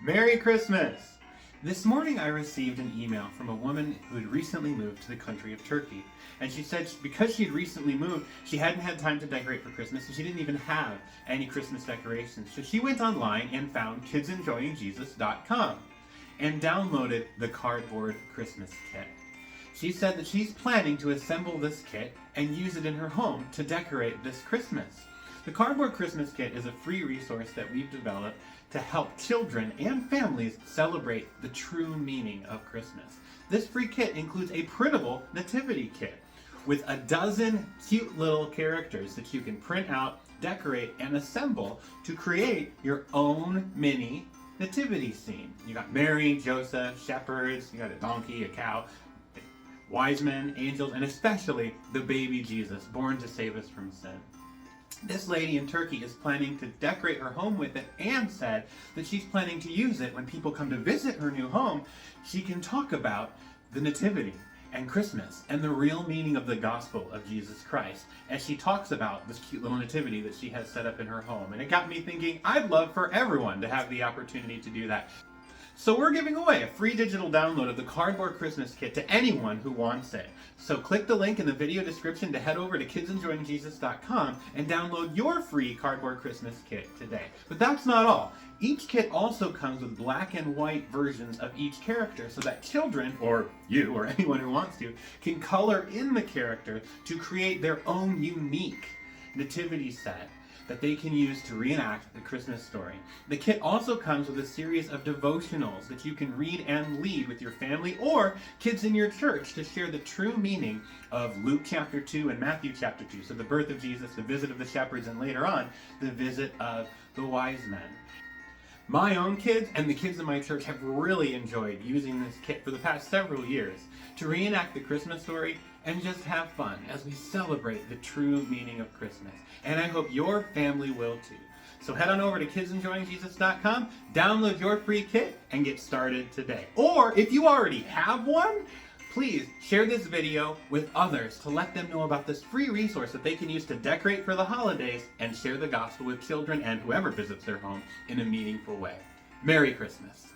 Merry Christmas! This morning I received an email from a woman who had recently moved to the country of Turkey. And she said because she had recently moved, she hadn't had time to decorate for Christmas, and she didn't even have any Christmas decorations. So she went online and found kidsenjoyingjesus.com and downloaded the cardboard Christmas kit. She said that she's planning to assemble this kit and use it in her home to decorate this Christmas. The Cardboard Christmas Kit is a free resource that we've developed to help children and families celebrate the true meaning of Christmas. This free kit includes a printable nativity kit with a dozen cute little characters that you can print out, decorate, and assemble to create your own mini nativity scene. You got Mary, Joseph, shepherds, you got a donkey, a cow, wise men, angels, and especially the baby Jesus, born to save us from sin. This lady in Turkey is planning to decorate her home with it and said that she's planning to use it when people come to visit her new home. She can talk about the Nativity and Christmas and the real meaning of the gospel of Jesus Christ as she talks about this cute little nativity that she has set up in her home. And it got me thinking, I'd love for everyone to have the opportunity to do that. So we're giving away a free digital download of the Cardboard Christmas Kit to anyone who wants it. So click the link in the video description to head over to kidsenjoyingjesus.com and download your free Cardboard Christmas Kit today. But that's not all. Each kit also comes with black and white versions of each character so that children, or you, or anyone who wants to, can color in the character to create their own unique nativity set that they can use to reenact the Christmas story. The kit also comes with a series of devotionals that you can read and lead with your family or kids in your church to share the true meaning of Luke chapter 2 and Matthew chapter 2. So the birth of Jesus, the visit of the shepherds, and later on, the visit of the wise men. My own kids and the kids in my church have really enjoyed using this kit for the past several years to reenact the Christmas story and just have fun as we celebrate the true meaning of Christmas. And I hope your family will too. So head on over to kidsenjoyingjesus.com, download your free kit, and get started today. Or if you already have one, please share this video with others to let them know about this free resource that they can use to decorate for the holidays and share the gospel with children and whoever visits their home in a meaningful way. Merry Christmas.